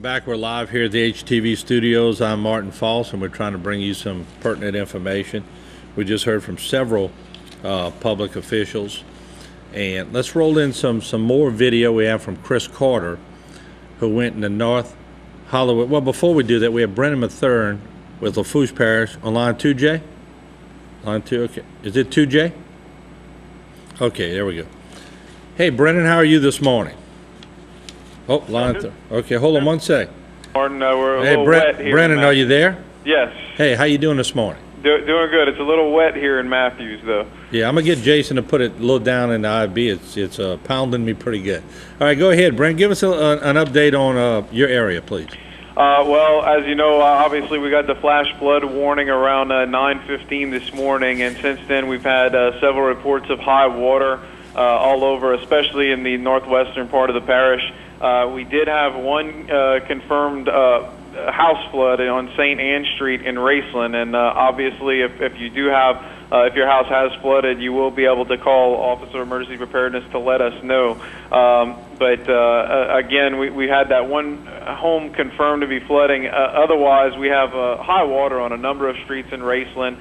Back, we're live here at the HTV studios. I'm Martin Folse, and we're trying to bring you some pertinent information. We just heard from several public officials, and let's roll in some more video we have from Chris Carter, who went into North Hollywood. Well, before we do that, we have Brennan Matherne with Lafourche Parish on line 2J. Line 2, okay. Is it 2J? Okay, there we go. Hey, Brennan, how are you this morning? Oh, line 3. Okay, hold on one sec. Martin, we're a little wet here. Brennan, are you there? Yes. Hey, how you doing this morning? Doing good. It's a little wet here in Matthews, though. Yeah, I'm going to get Jason to put it a little down in the IB. It's pounding me pretty good. All right, go ahead, Brennan. Give us an update on your area, please. Well, as you know, obviously we got the flash flood warning around 9:15 this morning, and since then we've had several reports of high water all over, especially in the northwestern part of the parish. We did have one confirmed house flood on St. Anne Street in Raceland, and obviously if you do have, if your house has flooded, you will be able to call Office of Emergency Preparedness to let us know. But again, we had that one home confirmed to be flooding. Otherwise, we have high water on a number of streets in Raceland,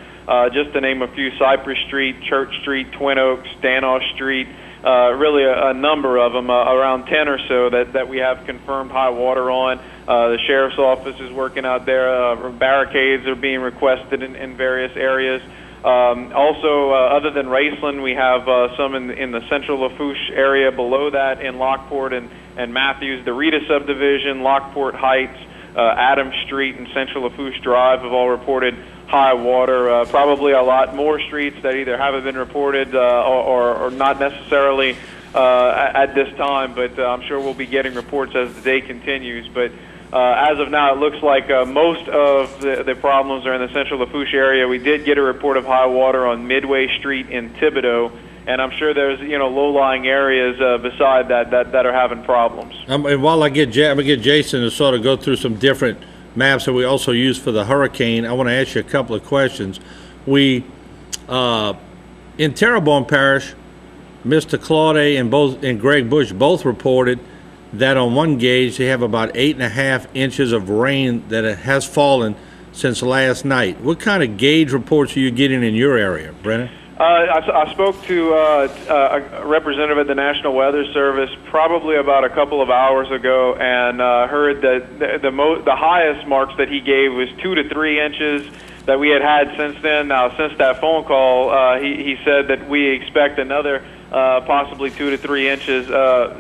just to name a few: Cypress Street, Church Street, Twin Oaks, Danoff Street. Really a number of them, around 10 or so that we have confirmed high water on. The sheriff's office is working out there. Barricades are being requested in various areas. Also, other than Raceland, we have some in the central Lafourche area. Below that, in Lockport and Matthews, the Rita subdivision, Lockport Heights, Adams Street, and Central Lafourche Drive have all reported high water. Probably a lot more streets that either haven't been reported or not necessarily at this time, but I'm sure we'll be getting reports as the day continues. But as of now, it looks like most of the problems are in the Central Lafourche area. We did get a report of high water on Midway Street in Thibodaux, and I'm sure there's low-lying areas beside that are having problems. And while I'm gonna get Jason to sort of go through some different maps that we also use for the hurricane, I want to ask you a couple of questions. We in Terrebonne Parish, Mr. Claude and Greg Bush both reported that on one gauge they have about 8.5 inches of rain that has fallen since last night. What kind of gauge reports are you getting in your area, Brennan? I spoke to a representative at the National Weather Service probably about a couple of hours ago, and heard that the highest marks that he gave was 2 to 3 inches that we had since then. Now, since that phone call, he said that we expect another possibly 2 to 3 inches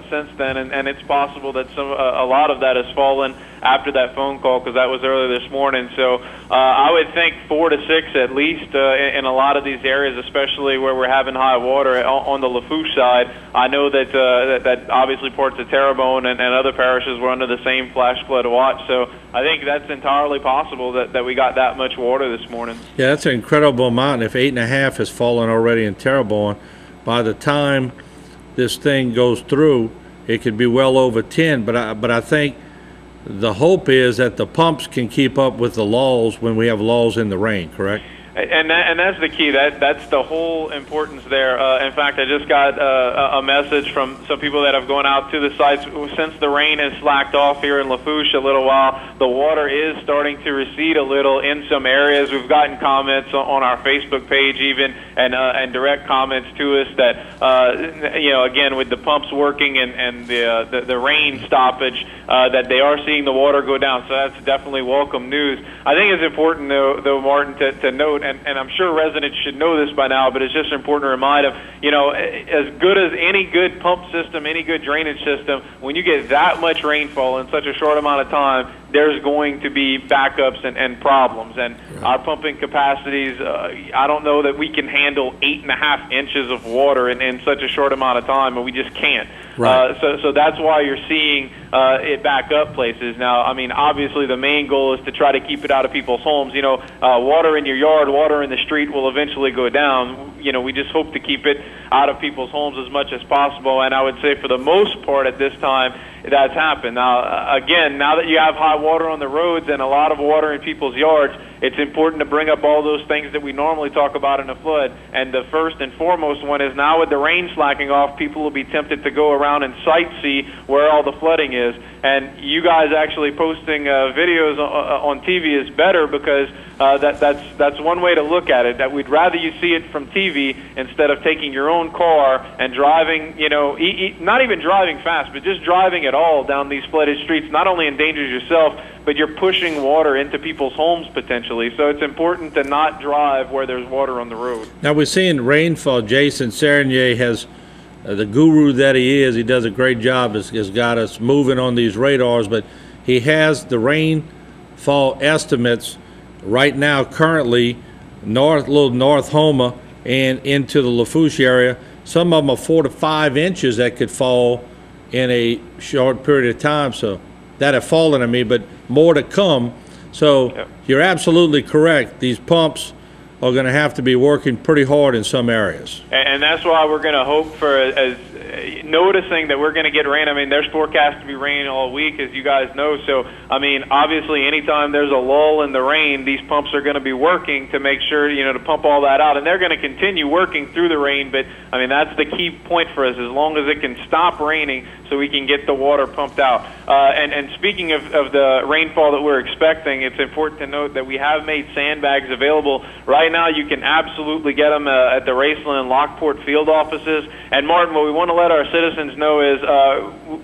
since then, and it's possible that a lot of that has fallen after that phone call, because that was earlier this morning. So I would think 4 to 6 at least in a lot of these areas, especially where we're having high water on the Lafourche side. I know that obviously parts of Terrebonne and other parishes were under the same flash flood watch. So I think that's entirely possible that we got that much water this morning. Yeah, that's an incredible amount. If 8.5 has fallen already in Terrebonne, by the time this thing goes through, it could be well over 10. But I think the hope is that the pumps can keep up with the lulls when we have lulls in the rain, correct? And that's the key. That's the whole importance there. In fact, I just got a message from some people that have gone out to the sites since the rain has slacked off here in Lafourche a little while. The water is starting to recede a little in some areas. We've gotten comments on our Facebook page even, and direct comments to us that again, with the pumps working and the rain stoppage, that they are seeing the water go down. So that's definitely welcome news. I think it's important though, Martin, to note. And I'm sure residents should know this by now, but it's just important to remind them, as good as any good pump system, any good drainage system, when you get that much rainfall in such a short amount of time, there's going to be backups and problems. And our pumping capacities, I don't know that we can handle 8.5 inches of water in such a short amount of time, and we just can't. Right. So that's why you're seeing it back up places. Now, I mean, obviously the main goal is to try to keep it out of people's homes. Water in your yard, water in the street will eventually go down. We just hope to keep it out of people's homes as much as possible. And I would say for the most part at this time, that's happened. Now, again, now that you have high water on the roads and a lot of water in people's yards, it's important to bring up all those things that we normally talk about in a flood. And the first and foremost one is, now with the rain slacking off, people will be tempted to go around and sightsee where all the flooding is. And you guys actually posting videos on TV is better, because that's one way to look at it. That we'd rather you see it from TV instead of taking your own car and driving, you know, not even driving fast, but just driving at all down these flooded streets. Not only endangers yourself, but you're pushing water into people's homes potentially. So it's important to not drive where there's water on the road. Now we're seeing rainfall. Jason Serenier has, the guru that he is, he does a great job, has got us moving on these radars, but he has the rainfall estimates right now currently little North Homa and into the Lafourche area. Some of them are 4 to 5 inches that could fall in a short period of time, so that have fallen on me, but more to come. So yep. You're absolutely correct. These pumps are going to have to be working pretty hard in some areas. And that's why we're going to hope for, as noticing that we're going to get rain. I mean, there's forecast to be rain all week, as you guys know. So, I mean, obviously, anytime there's a lull in the rain, these pumps are going to be working to make sure, you know, to pump all that out. And they're going to continue working through the rain. But, I mean, that's the key point for us, as long as it can stop raining so we can get the water pumped out. And speaking of the rainfall that we're expecting, it's important to note that we have made sandbags available. Right now, you can absolutely get them at the Raceland and Lockport field offices. And, Martin, what we want to let our citizens know is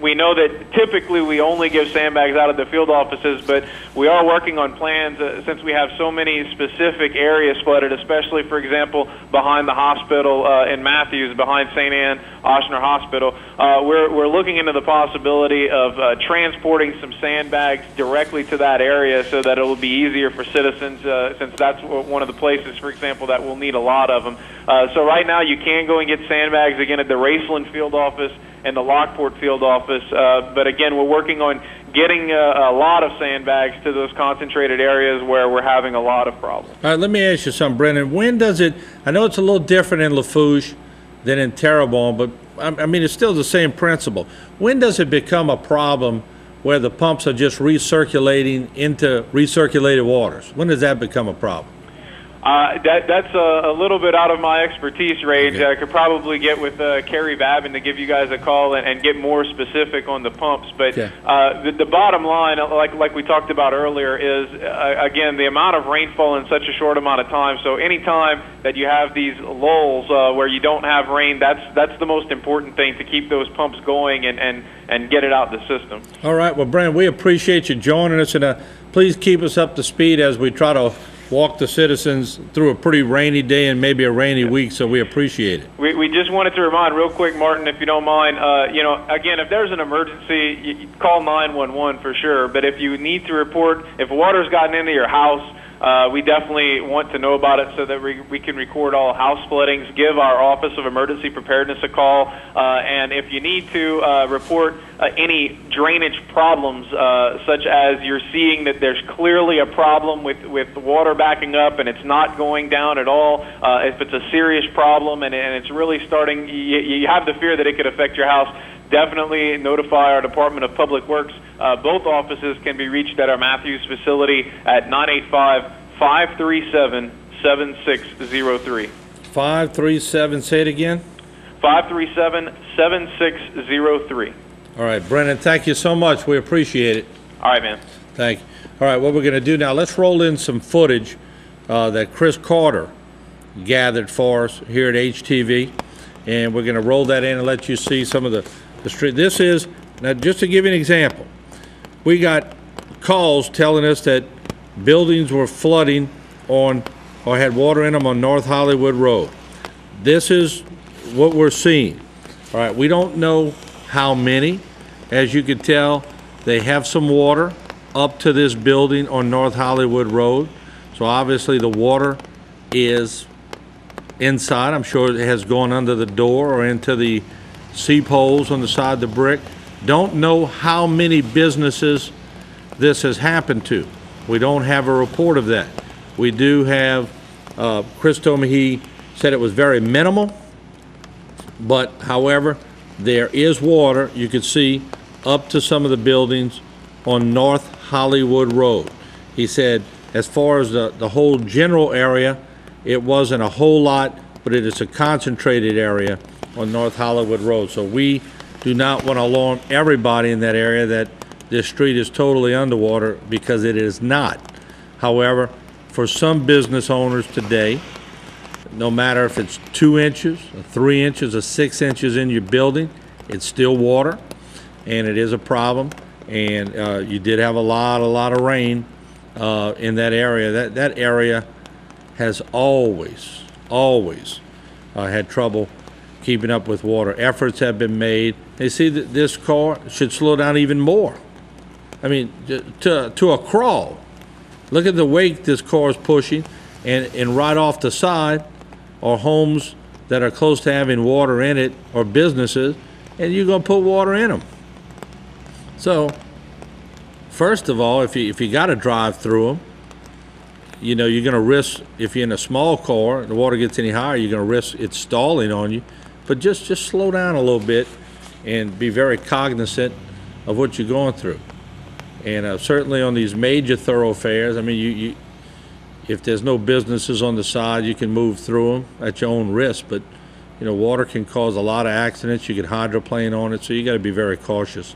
we know that typically we only give sandbags out at the field offices, but we are working on plans since we have so many specific areas flooded, especially, for example, behind the hospital in Matthews, behind St. Anne Ochsner Hospital. We're looking into the possibility of transporting some sandbags directly to that area so that it will be easier for citizens, since that's one of the places, for example, that will need a lot of them. So right now you can go and get sandbags again at the Raceland field office and the Lockport field office. But again, we're working on getting a lot of sandbags to those concentrated areas where we're having a lot of problems. All right, let me ask you something, Brennan. When does it, I know it's a little different in Lafourche than in Terrebonne, but I mean, it's still the same principle. When does it become a problem where the pumps are just recirculating into recirculated waters? When does that become a problem? That's a little bit out of my expertise range. Okay. I could probably get with Kerry Babin to give you guys a call and get more specific on the pumps. But okay. The bottom line, like we talked about earlier, is again the amount of rainfall in such a short amount of time. So any time that you have these lulls where you don't have rain, that's the most important thing, to keep those pumps going and get it out the system. All right. Well, Brennan, we appreciate you joining us, and please keep us up to speed as we try to walk the citizens through a pretty rainy day and maybe a rainy week, so we appreciate it. We just wanted to remind real quick, Martin, if you don't mind, you know, again, if there's an emergency, you call 911 for sure, but if you need to report, if water's gotten into your house, we definitely want to know about it so that we can record all house floodings. Give our Office of Emergency Preparedness a call, and if you need to report any drainage problems, such as you're seeing that there's clearly a problem with the water backing up and it's not going down at all, if it's a serious problem and it's really starting, you have the fear that it could affect your house, definitely notify our Department of Public Works. Both offices can be reached at our Matthews facility at 985-537-7603. 537, say it again? 537-7603. All right, Brennan, thank you so much. We appreciate it. All right, man. Thank you. All right, what we're going to do now, let's roll in some footage that Chris Carter gathered for us here at HTV, and we're going to roll that in and let you see some of the street. This is, now just to give you an example, we got calls telling us that buildings were flooding on, or had water in them on North Hollywood Road. This is what we're seeing. All right, we don't know how many. As you can tell, they have some water up to this building on North Hollywood Road. So obviously the water is inside. I'm sure it has gone under the door or into the seep holes on the side of the brick. Don't know how many businesses this has happened to. We don't have a report of that. We do have, Chris told me he said it was very minimal, but however, there is water, you can see, up to some of the buildings on North Hollywood Road. He said as far as the whole general area, it wasn't a whole lot, but it is a concentrated area on North Hollywood Road. So we do not want to alarm everybody in that area that this street is totally underwater, because it is not. However, for some business owners today, no matter if it's 2 inches, or 3 inches, or 6 inches in your building, it's still water, and it is a problem. And you did have a lot of rain in that area. That area has always had trouble keeping up with water. Efforts have been made. They see that this car should slow down even more. I mean, to a crawl. Look at the weight this car is pushing, and right off the side are homes that are close to having water in it, or businesses, and you're gonna put water in them. So, first of all, if you got to drive through them, you know, you're gonna risk, if you're in a small car and the water gets any higher, you're gonna risk it stalling on you. But just slow down a little bit and be very cognizant of what you're going through. And certainly on these major thoroughfares, I mean, if there's no businesses on the side, you can move through them at your own risk. But you know, water can cause a lot of accidents. You get hydroplane on it, so you got to be very cautious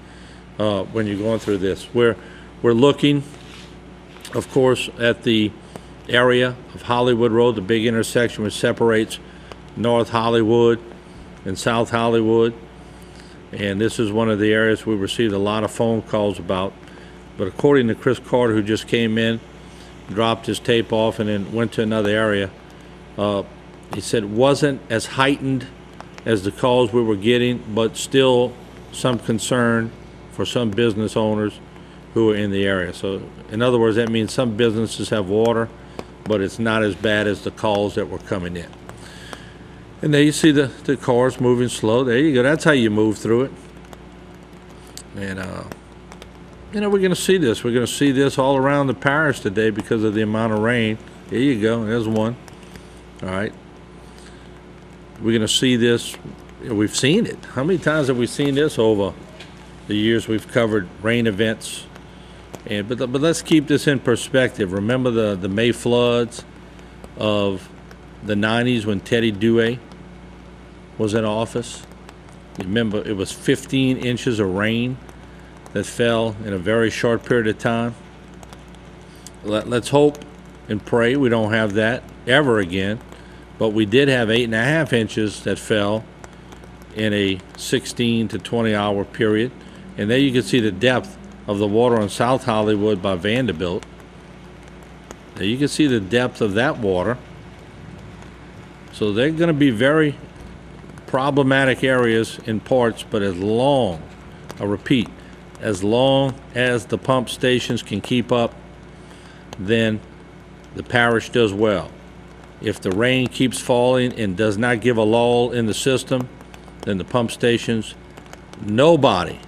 when you're going through this. We're looking, of course, at the area of Hollywood Road, the big intersection which separates North Hollywood and South Hollywood. And this is one of the areas we received a lot of phone calls about. But according to Chris Carter, who just came in, dropped his tape off and then went to another area, he said it wasn't as heightened as the calls we were getting, but still some concern for some business owners who are in the area. So in other words, that means some businesses have water, but it's not as bad as the calls that were coming in. And there you see the cars moving slow. There you go. That's how you move through it. And you know, we're going to see this. We're going to see this all around the parish today because of the amount of rain. There you go. There's one. All right. We're going to see this. We've seen it. How many times have we seen this over the years we've covered rain events? And but let's keep this in perspective. Remember the May floods of the 90s when Teddy Dewey was in office? Remember, it was 15 inches of rain that fell in a very short period of time. Let's hope and pray we don't have that ever again. But we did have 8.5 inches that fell in a 16 to 20 hour period. And there you can see the depth of the water on South Hollywood by Vanderbilt. There you can see the depth of that water. So they're going to be very problematic areas in parts, but as long, I repeat, as long as the pump stations can keep up, then the parish does well. If the rain keeps falling and does not give a lull in the system, then the pump stations, nobody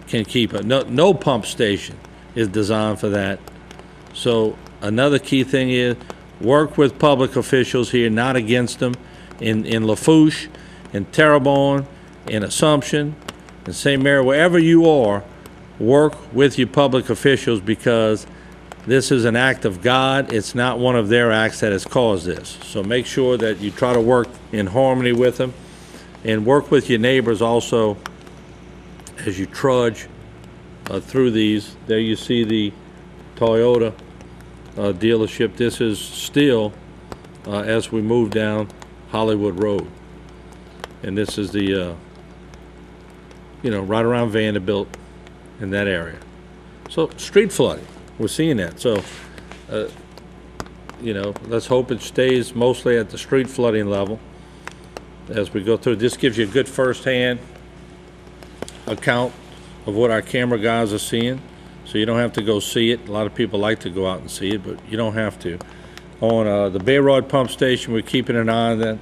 can keep it. No pump station is designed for that. So another key thing is work with public officials here, not against them. In Lafourche, in Terrebonne, in Assumption, in St. Mary, wherever you are, work with your public officials, because this is an act of God. It's not one of their acts that has caused this. So make sure that you try to work in harmony with them, and work with your neighbors also as you trudge through these. There you see the Toyota dealership. This is still as we move down Hollywood Road. And this is the, you know, right around Vanderbilt in that area. So street flooding, we're seeing that. So, you know, let's hope it stays mostly at the street flooding level as we go through. This gives you a good first-hand account of what our camera guys are seeing, so you don't have to go see it. A lot of people like to go out and see it, but you don't have to. On the Bayrod pump station, we're keeping an eye on that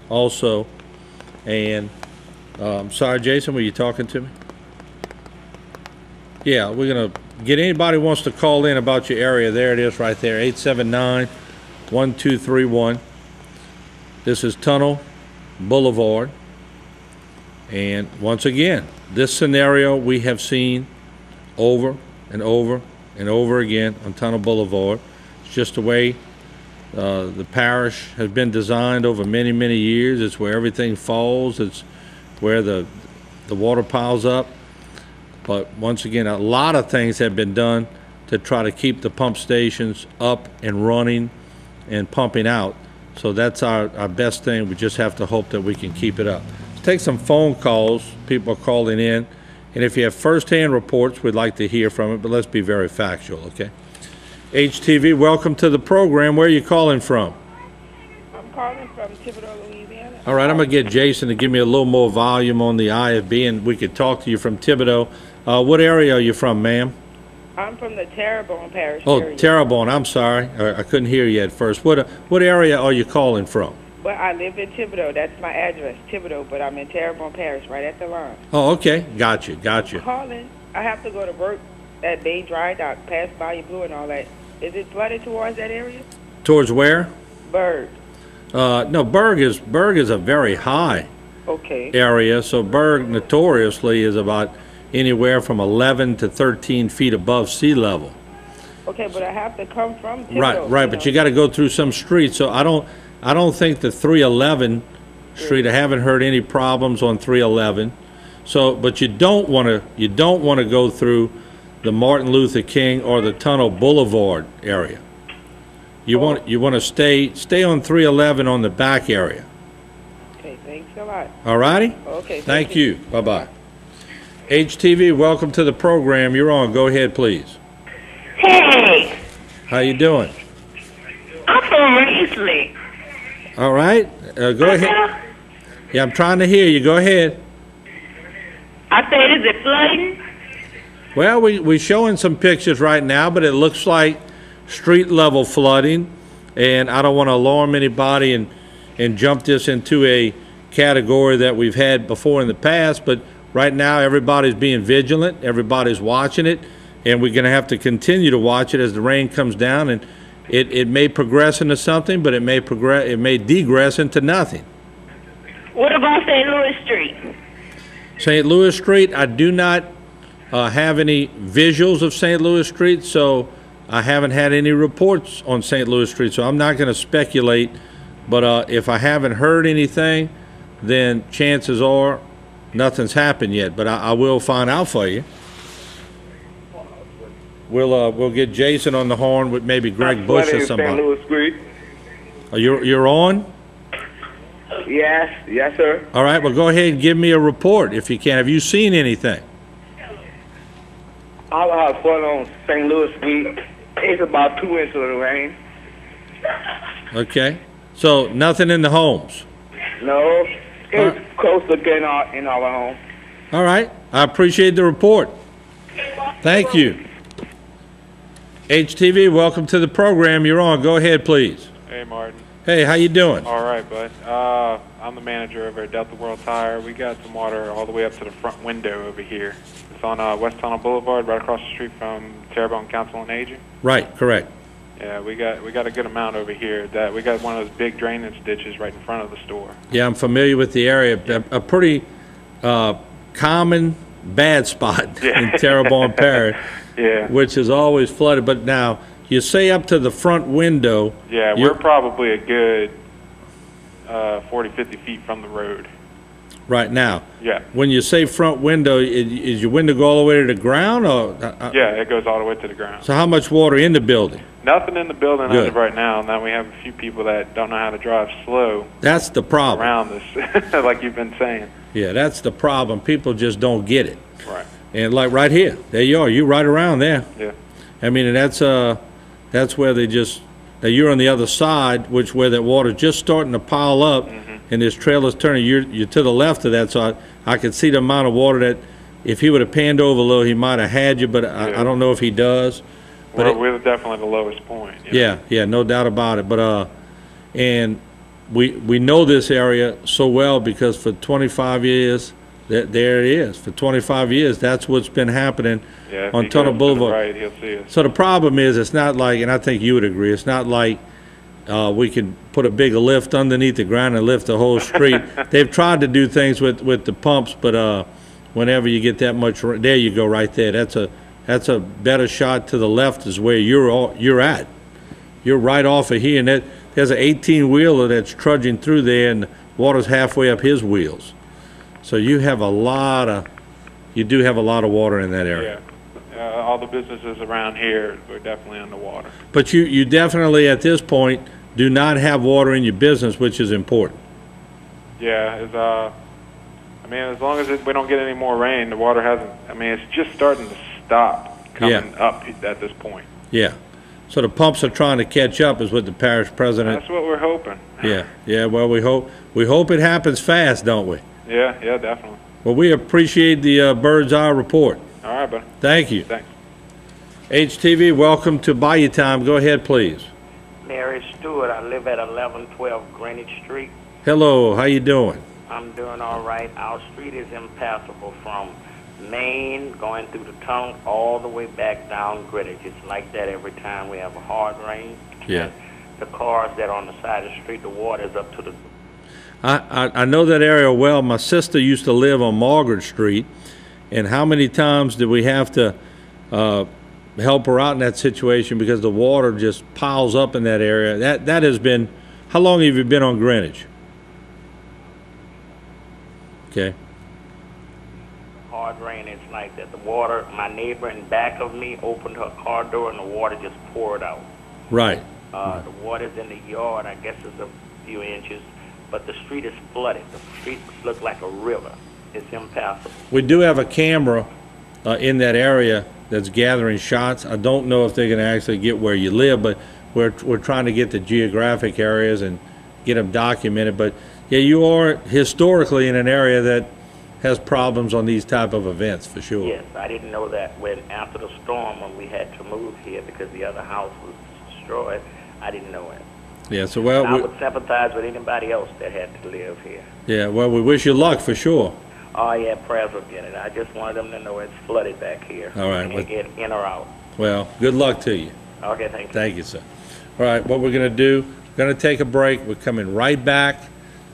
also. And sorry, Jason, were you talking to me? Yeah, we're gonna get anybody who wants to call in about your area. There it is right there, 879-1231. This is Tunnel Boulevard. And once again, this scenario we have seen over and over and over again on Tunnel Boulevard. It's just the way the parish has been designed over many, many years. It's where everything falls. It's where the water piles up. But once again, a lot of things have been done to try to keep the pump stations up and running and pumping out. So that's our best thing. We just have to hope that we can keep it up. Let's take some phone calls. People are calling in. And if you have first-hand reports, we'd like to hear from it, but let's be very factual, okay? HTV, welcome to the program. Where are you calling from? I'm calling from Thibodaux, Louisiana. All right, I'm going to get Jason to give me a little more volume on the IFB, and we could talk to you from Thibodaux. What area are you from, ma'am? I'm from the Terrebonne Parish Oh, area. Terrebonne. I'm sorry. I couldn't hear you at first. What area are you calling from? Well, I live in Thibodaux. That's my address, Thibodaux, but I'm in Terrebonne Parish, right at the line. Oh, okay. Gotcha. Gotcha. Calling. I have to go to work at Bay Dry Dock, past Bayou Blue and all that. Is it flooded towards that area? Towards where? Berg. No, Berg is a very high Okay. area. So Berg notoriously is about anywhere from 11 to 13 feet above sea level. Okay, but I have to come from Thibodaux. Right. But you got to go through some streets. So I don't think the 311 street. I haven't heard any problems on 311. So, but you don't want to go through the Martin Luther King or the Tunnel Boulevard area. You want to stay on 311 on the back area. Okay, thanks a lot. All righty? Okay. Thank you. Bye-bye. HTV, welcome to the program. You're on. Go ahead, please. Hey, How you doing? I'm from Risley. All right. Go ahead. Yeah, I'm trying to hear you. Go ahead. I said, is it flooding? Well, we're showing some pictures right now, but it looks like street level flooding, and I don't want to alarm anybody and jump this into a category that we've had before in the past, but right now everybody's being vigilant, everybody's watching it, and we're going to have to continue to watch it as the rain comes down, and it may progress into something, but it may degress into nothing. What about St. Louis Street? St. Louis Street, I do not have any visuals of St. Louis Street, so I haven't had any reports on St. Louis Street, so I'm not going to speculate, but if I haven't heard anything, then chances are nothing's happened yet, but I will find out for you. We'll get Jason on the horn with maybe Greg Bush or somebody. St. Louis Street. Oh, you're on? Yes, sir. All right, well, go ahead and give me a report if you can. Have you seen anything? I have fun on St. Louis Street. It's about 2 inches of rain. Okay. So nothing in the homes? No, it's close to getting in our home. All right. I appreciate the report. Thank you. HTV, welcome to the program. You're on. Go ahead, please. Hey, Martin. Hey, how you doing? All right, bud. I'm the manager over at Delta World Tire. We got some water all the way up to the front window over here. It's on West Tunnel Boulevard, right across the street from Terrebonne Council on Aging. Right, correct. Yeah, we got a good amount over here. We got one of those big drainage ditches right in front of the store. Yeah, I'm familiar with the area. A pretty common bad spot in Terrebonne Parish, Yeah. which is always flooded. But now, you say up to the front window. Yeah, we're probably a good 40, 50 feet from the road. Right now. Yeah. When you say front window, is your window go all the way to the ground? Or, Yeah, it goes all the way to the ground. So how much water in the building? Nothing in the building Good. as of right now. Now we have a few people that don't know how to drive slow That's the problem. around this, like you've been saying. Yeah, that's the problem. People just don't get it. Right. And like right here, there you are. You right around there. Yeah. I mean, and that's where they just. Now you're on the other side, where that water's just starting to pile up, and this trailer's turning. You're to the left of that, so I could see the amount of water that, if he would have panned over a little, he might have had you. But I don't know if he does. But We're definitely the lowest point. Yeah, no doubt about it. But and we know this area so well because for 25 years, there it is. For 25 years, that's what's been happening on Tunnel Boulevard. Right, he'll see us. So the problem is, it's not like, and I think you would agree, it's not like we can put a big lift underneath the ground and lift the whole street. They've tried to do things with the pumps, but whenever you get that much, there you go, right there. That's a better shot to the left is where you're at. you're right off of here, and there's an 18-wheeler that's trudging through there, and the water's halfway up his wheels. So you have a lot of, you do have a lot of water in that area. Yeah, all the businesses around here are definitely underwater. But you definitely, at this point, do not have water in your business, which is important. Yeah, I mean, as long as we don't get any more rain, the water hasn't, I mean, it's just starting to stop coming up at this point. Yeah. So the pumps are trying to catch up, is what the parish president. That's what we're hoping. Yeah, yeah. Well, we hope it happens fast, don't we? Yeah, yeah, definitely. Well, we appreciate the bird's eye report. All right, buddy. Thank you. Thanks. HTV, welcome to Bayou Time. Go ahead, please. Mary Stewart. I live at 1112 Greenwich Street. Hello. How you doing? I'm doing all right. Our street is impassable from Main, going through the tunnel, all the way back down Greenwich. It's like that every time we have a hard rain. Yeah. The cars that are on the side of the street, the water's up to the... I know that area well. My sister used to live on Margaret Street, and how many times did we have to help her out in that situation because the water just piles up in that area? That has been... How long have you been on Greenwich? Okay. Hard rain, it's like that. The water, my neighbor in back of me opened her car door and the water just poured out. Right. The water's in the yard, I guess it's a few inches, but the street is flooded. The street looks like a river. It's impassable. We do have a camera in that area that's gathering shots. I don't know if they're going to actually get where you live, but we're trying to get the geographic areas and get them documented. But yeah, you are historically in an area that has problems on these type of events, for sure. Yes, I didn't know that when after the storm, when we had to move here because the other house was destroyed, I didn't know it. Yeah, so well, I would sympathize with anybody else that had to live here. Yeah, well, we wish you luck, for sure. Oh, yeah, prayers will get it. I just wanted them to know it's flooded back here. All right. Can't get in or out. Well, good luck to you. Okay, thank you. Thank you, sir. All right, what we're going to do, we're going to take a break. We're coming right back.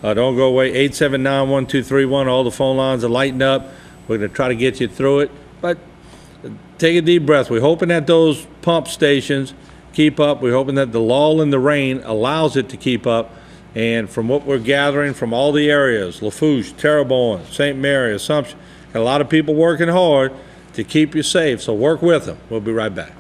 Don't go away. 879-1231. All the phone lines are lighting up. We're going to try to get you through it. But take a deep breath. We're hoping that those pump stations keep up. We're hoping that the lull in the rain allows it to keep up. And from what we're gathering from all the areas, Lafourche, Terrebonne, St. Mary, Assumption, got a lot of people working hard to keep you safe. So work with them. We'll be right back.